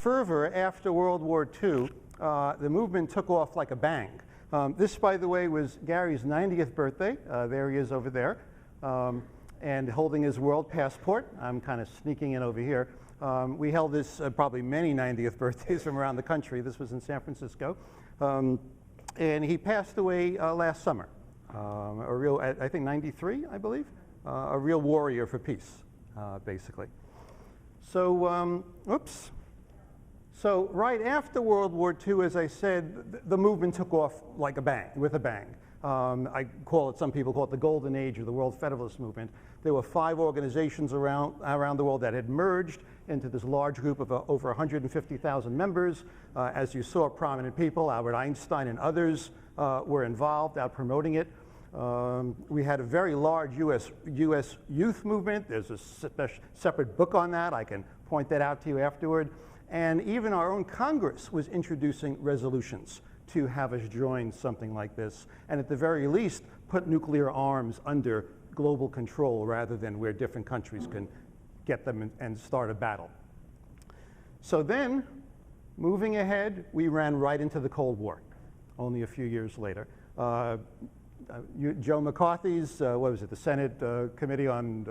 fervor after World War II, the movement took off like a bang. This, by the way, was Gary's 90th birthday. There he is over there, and holding his world passport. I'm kind of sneaking in over here. We held this probably many 90th birthdays from around the country. This was in San Francisco. And he passed away last summer. A real, I think 93, I believe. A real warrior for peace, basically. So, oops. So right after World War II, as I said, the movement took off like a bang, with a bang. Some people call it the golden age of the World Federalist movement. There were 5 organizations around the world that had merged into this large group of over 150,000 members. As you saw, prominent people, Albert Einstein and others were involved out promoting it. We had a very large U.S. youth movement. There's a separate book on that. I can point that out to you afterward. And even our own Congress was introducing resolutions to have us join something like this, and at the very least, put nuclear arms under global control rather than where different countries can get them and start a battle. So then, moving ahead, we ran right into the Cold War, only a few years later. Joe McCarthy's, what was it, the Senate Committee on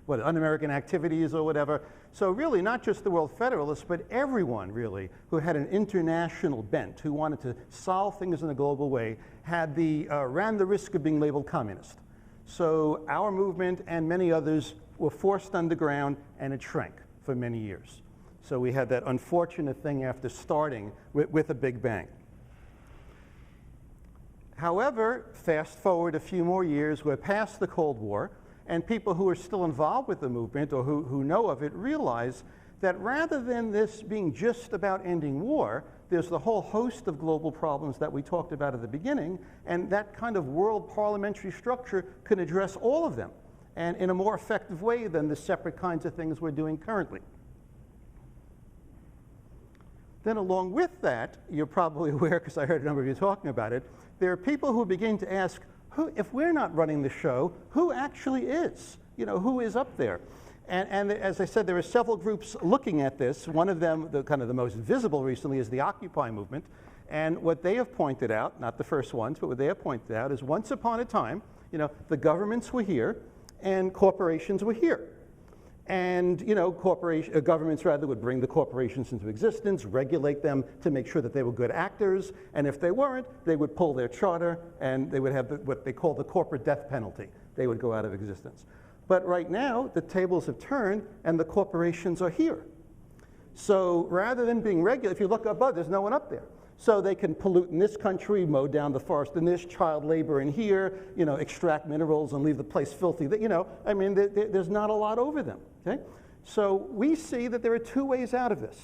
Un-American Activities or whatever. So really not just the World Federalists, but everyone really who had an international bent, who wanted to solve things in a global way, ran the risk of being labeled communist. So our movement and many others were forced underground, and it shrank for many years. So we had that unfortunate thing after starting with a big bang. However, fast forward a few more years, we're past the Cold War, and people who are still involved with the movement or who know of it realize that rather than this being just about ending war, there's the whole host of global problems that we talked about at the beginning, and that kind of world parliamentary structure can address all of them, and in a more effective way than the separate kinds of things we're doing currently. Then along with that, you're probably aware, because I heard a number of you talking about it, there are people who begin to ask, if we're not running the show, who actually is? You know, who is up there? And as I said, there are several groups looking at this. One of them, kind of the most visible recently, is the Occupy movement. And what they have pointed out, not the first ones, but what they have pointed out is once upon a time, you know, the governments were here and corporations were here. And, you know, governments rather would bring the corporations into existence, regulate them to make sure that they were good actors, and if they weren't, they would pull their charter and they would have what they call the corporate death penalty. They would go out of existence. But right now, the tables have turned and the corporations are here. So rather than being regular, if you look above, there's no one up there. So they can pollute in this country, mow down the forest in this, child labor in here, you know, extract minerals and leave the place filthy. You know, I mean, there's not a lot over them, okay? So we see that there are 2 ways out of this.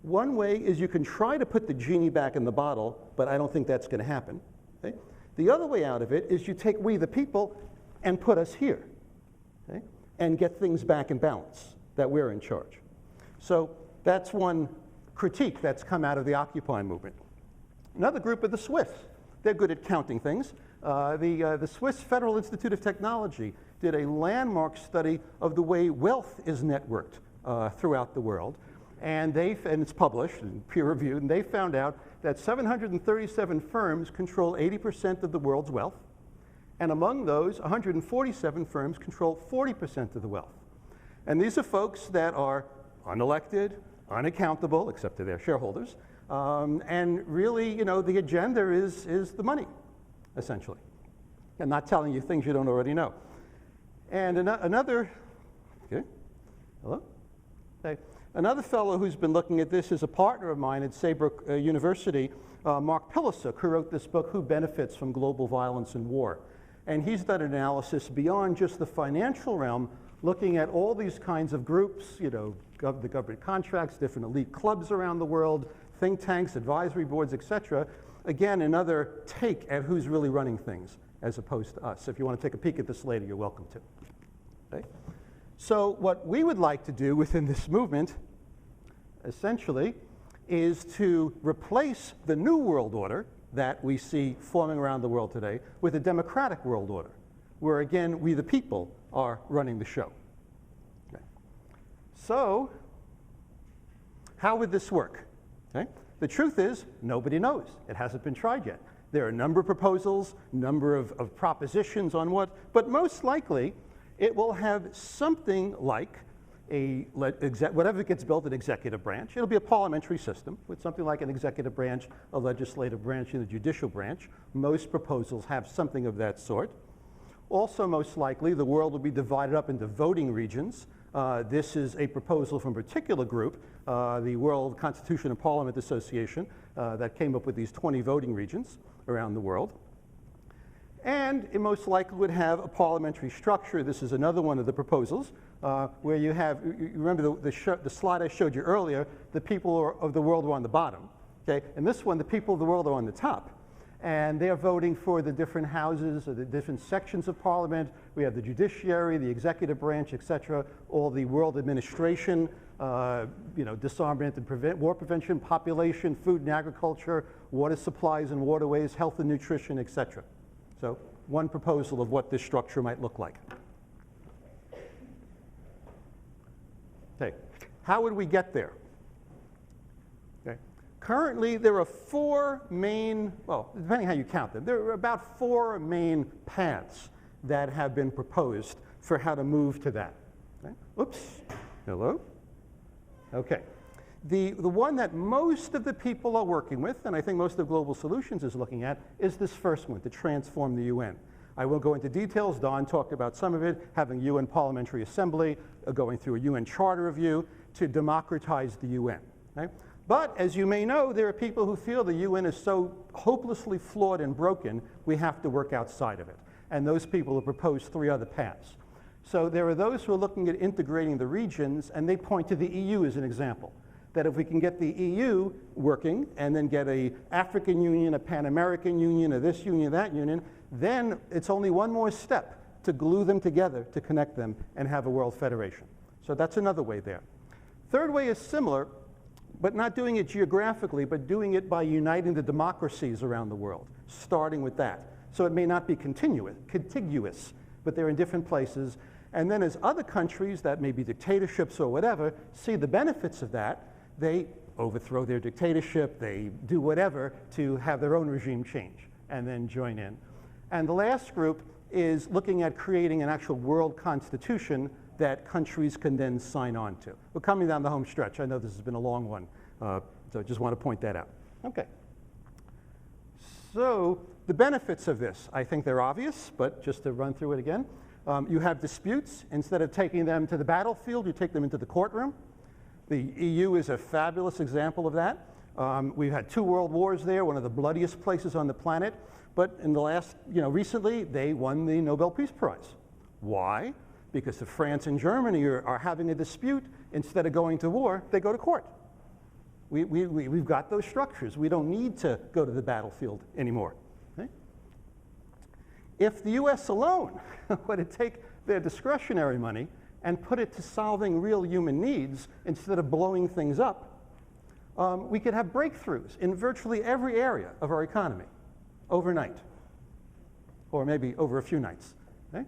One way is you can try to put the genie back in the bottle, but I don't think that's going to happen, okay? The other way out of it is you take we the people and put us here, okay? And get things back in balance, that we're in charge. So that's one critique that's come out of the Occupy movement. Another group are the Swiss. They're good at counting things. The Swiss Federal Institute of Technology did a landmark study of the way wealth is networked throughout the world. And it's published and peer-reviewed, and they found out that 737 firms control 80% of the world's wealth. And among those, 147 firms control 40% of the wealth. And these are folks that are unelected, unaccountable, except to their shareholders, and really, you know, the agenda is the money, essentially, and not telling you things you don't already know. And another, okay, hello? Hey. Another fellow who's been looking at this is a partner of mine at Saybrook University, Mark Pilasuk, who wrote this book, Who Benefits from Global Violence and War? And he's done an analysis beyond just the financial realm, looking at all these kinds of groups, you know, the government contracts, different elite clubs around the world, think tanks, advisory boards, etc. Again, another take at who's really running things as opposed to us. If you want to take a peek at this later, you're welcome to. Okay? So what we would like to do within this movement, essentially, is to replace the new world order that we see forming around the world today with a democratic world order, where again, we the people are running the show. Okay. So, How would this work? Okay? The truth is, nobody knows. It hasn't been tried yet. There are a number of proposals, number of propositions on what, but most likely it will have something like whatever gets built, an executive branch. It'll be a parliamentary system with something like an executive branch, a legislative branch, and a judicial branch. Most proposals have something of that sort. Also, most likely, the world will be divided up into voting regions. This is a proposal from a particular group, the World Constitution and Parliament Association, that came up with these 20 voting regions around the world. And it most likely would have a parliamentary structure. This is another one of the proposals, where you have, you remember the slide I showed you earlier, the people of the world were on the bottom. Okay? And this one, the people of the world are on the top. And they're voting for the different houses or the different sections of parliament. We have the judiciary, the executive branch, et cetera, all the world administration, disarmament and war prevention, population, food and agriculture, water supplies and waterways, health and nutrition, et cetera. So one proposal of what this structure might look like. Okay, how would we get there? Okay. Currently, there are four main, well, depending how you count them, there are about four main paths that have been proposed for how to move to that. Okay. Oops, hello? Okay. The one that most of the people are working with, and I think most of Global Solutions is looking at, is this first one, to transform the UN. I won't go into details. Don talked about some of it, having UN Parliamentary Assembly, going through a UN Charter review to democratize the UN. Okay? But as you may know, there are people who feel the UN is so hopelessly flawed and broken, we have to work outside of it. And those people have proposed three other paths. So there are those who are looking at integrating the regions, and they point to the EU as an example. That if we can get the EU working and then get an African Union, a Pan-American Union, or this union, that union, then it's only one more step to glue them together, to connect them, and have a world federation. So that's another way there. Third way is similar, but not doing it geographically, but doing it by uniting the democracies around the world, starting with that. So it may not be contiguous, but they're in different places. And then as other countries that may be dictatorships or whatever see the benefits of that, they overthrow their dictatorship, they do whatever to have their own regime change and then join in. And the last group is looking at creating an actual world constitution that countries can then sign on to. We're coming down the home stretch. I know this has been a long one, so I just want to point that out. Okay. So the benefits of this, I think they're obvious, but just to run through it again. You have disputes. Instead of taking them to the battlefield, you take them into the courtroom. The EU is a fabulous example of that. We've had 2 world wars there, one of the bloodiest places on the planet. But in the last, recently, they won the Nobel Peace Prize. Why? Because if France and Germany are having a dispute, instead of going to war, they go to court. We've got those structures. We don't need to go to the battlefield anymore. Okay? If the US alone were to take their discretionary money and put it to solving real human needs instead of blowing things up, we could have breakthroughs in virtually every area of our economy overnight, or maybe over a few nights. Okay?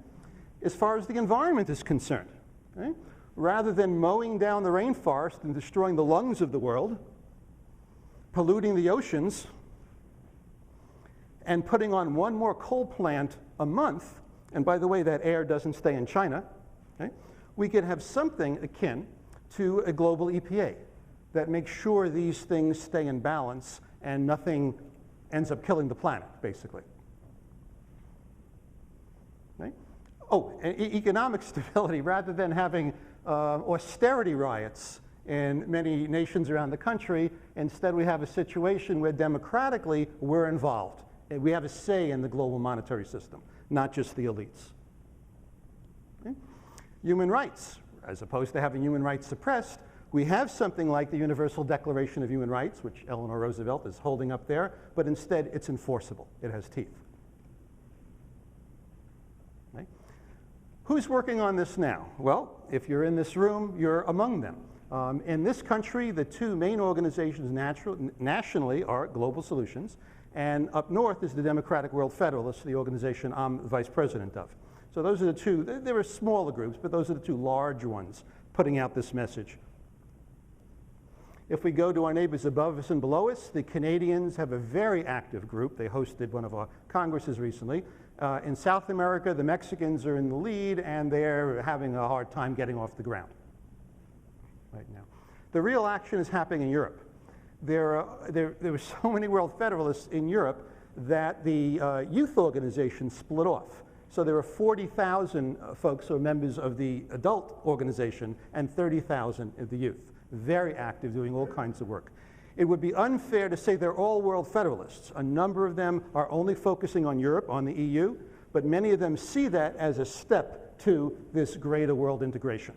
As far as the environment is concerned, okay? Rather than mowing down the rainforest and destroying the lungs of the world, polluting the oceans, and putting on one more coal plant a month, and by the way, that air doesn't stay in China, okay? We could have something akin to a global EPA that makes sure these things stay in balance and nothing ends up killing the planet, basically. Okay? Oh, and economic stability, rather than having austerity riots in many nations around the country, instead we have a situation where democratically we're involved. And we have a say in the global monetary system, not just the elites. Okay? Human rights, as opposed to having human rights suppressed, we have something like the Universal Declaration of Human Rights, which Eleanor Roosevelt is holding up there, but instead it's enforceable. It has teeth. Okay? Who's working on this now? Well, if you're in this room, you're among them. In this country, the 2 main organizations nationally are Global Solutions, and up north is the Democratic World Federalists, the organization I'm vice president of. So those are the 2, there are smaller groups, but those are the 2 large ones putting out this message. If we go to our neighbors above us and below us, the Canadians have a very active group. They hosted one of our congresses recently. In South America, the Mexicans are in the lead, and they're having a hard time getting off the ground right now. The real action is happening in Europe. There were so many World Federalists in Europe that the youth organization split off. So there are 40,000 folks who are members of the adult organization and 30,000 of the youth. Very active, doing all kinds of work. It would be unfair to say they're all World Federalists. A number of them are only focusing on Europe, on the EU, but many of them see that as a step to this greater world integration.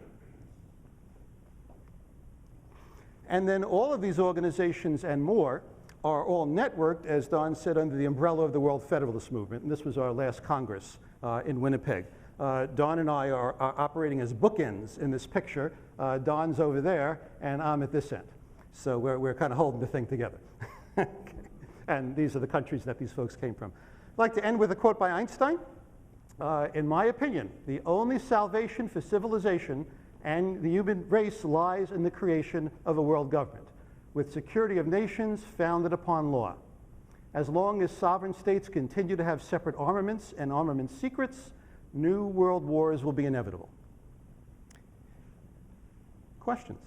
And then all of these organizations and more are all networked, as Don said, under the umbrella of the World Federalist Movement. And this was our last Congress in Winnipeg. Don and I are operating as bookends in this picture. Don's over there, and I'm at this end. So we're kind of holding the thing together. Okay. And these are the countries that these folks came from. I'd like to end with a quote by Einstein. In my opinion, the only salvation for civilization and the human race lies in the creation of a world government, with security of nations founded upon law. As long as sovereign states continue to have separate armaments and armament secrets, new world wars will be inevitable. Questions?